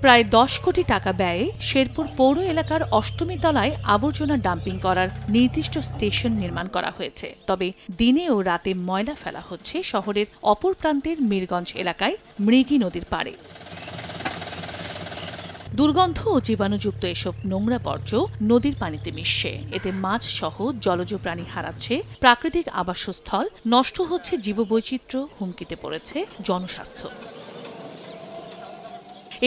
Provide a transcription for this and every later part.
প্রায় 10 কোটি টাকা ব্যয়ে শেরপুর পৌর এলাকার অষ্টমী তলায় আবর্জনা ডাম্পিং করার নির্দিষ্ট স্টেশন নির্মাণ করা হয়েছে। তবে দিনে ও রাতে ময়লা ফেলা হচ্ছে শহরের অপর প্রান্তের মিরগঞ্জ এলাকায় মৃগী নদীর পাড়ে। দুর্গন্ধ ও জীবাণুযুক্ত এসব নোংরা বর্জ্য নদীর পানিতে মিশছে। এতে মাছ সহ জলজ প্রাণী হারাচ্ছে প্রাকৃতিক আবাসস্থল, নষ্ট হচ্ছে জীববৈচিত্র্য, হুমকিতে পড়েছে জনস্বাস্থ্য।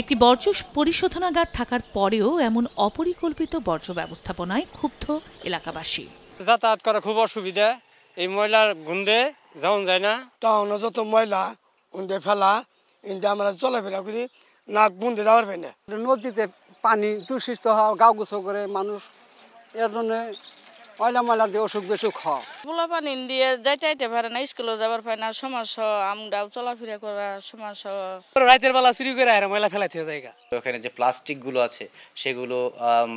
একটি বর্জ্য পরিশোধনাগার থাকার পরেও এমন অপরিকল্পিত বর্জ্য ব্যবস্থাপনায় ক্ষুব্ধ এলাকাবাসী। যাতায়াত করা খুব অসুবিধা, এই ময়লার গন্ধে যাওয়া যায় না। টাউনে যত ময়লা উন্দে ফেলা ইন্দে আমরা চলাফেরা করি, নাক বুন্দে যাওয়ার পাই না। নদীতে পানি দূষিত হওয়া, গাও গোছ করে মানুষ, এর জন্য ময়লা দিয়ে অসুখ বেসুখ হয়। পোলা পানি দিয়ে যাইতে পারে না, স্কুলে যাবার পায় না, সমস্যা, আমরাও চলাফেরা করা সমস্যা। রাতের বেলা চুরি করে আর ময়লা ফেলাচ্ছে জায়গা। ওখানে যে প্লাস্টিক গুলো আছে সেগুলো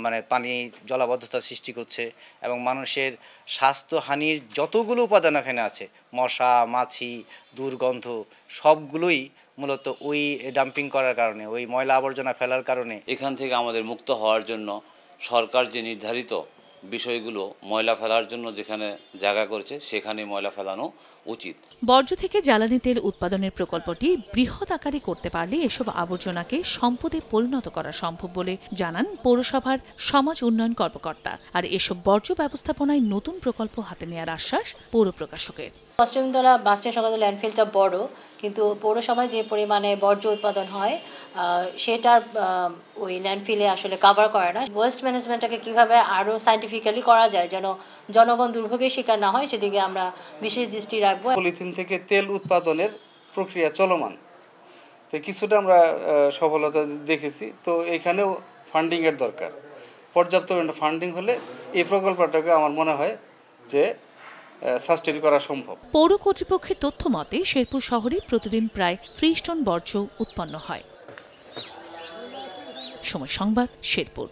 মানে পানি জলাবদ্ধতা সৃষ্টি করছে এবং মানুষের স্বাস্থ্যহানির যতগুলো উপাদান এখানে আছে, মশা, মাছি, দুর্গন্ধ, সবগুলোই মূলত ওই ডাম্পিং করার কারণে, ওই ময়লা আবর্জনা ফেলার কারণে। এখান থেকে আমাদের মুক্ত হওয়ার জন্য সরকার যে নির্ধারিত বিষয়গুলো ময়লা ফেলার জন্য যেখানে জায়গা করেছে সেখানে ময়লা ফেলানো উচিত। বর্জ্য থেকে জ্বালানি তেল উৎপাদনের প্রকল্পটি বৃহৎ আকারে করতে পারলে এসব আবর্জনাকে সম্পদে পরিণত করা সম্ভব বলে জানান পৌরসভার সমাজ উন্নয়ন কর্মকর্তা। আর এসব বর্জ্য ব্যবস্থাপনায় নতুন প্রকল্প হাতে নেওয়ার আশ্বাস পৌর প্রকাশকের। অষ্টমীতলা বাস স্টেশন ল্যান্ডফিলটা বড়, কিন্তু পৌরসভায় যে পরিমাণে বর্জ্য উৎপাদন হয় সেটার ওই ল্যান্ডফিলে আসলে কভার করে না। ওয়েস্ট ম্যানেজমেন্টটাকে কিভাবে আরও সায়েন্টিফিক্যালি করা যায় যেন জনগণ দুর্ভোগের শিকার না হয় সেদিকে আমরা বিশেষ দৃষ্টি রাখবো। পলিথিন থেকে তেল উৎপাদনের প্রক্রিয়া চলমান, তো কিছুটা আমরা সফলতা দেখেছি। তো এখানেও ফান্ডিংয়ের দরকার, পর্যাপ্ত ফান্ডিং হলে এই প্রকল্পটাকে আমার মনে হয় যে সাস্টেইন করা সম্ভব। পৌর কর্তৃপক্ষের তথ্য মতে শেরপুর শহরে প্রতিদিন প্রায় 30 টন বর্জ্য উৎপন্ন হয়। সময় সংবাদ, শেরপুর।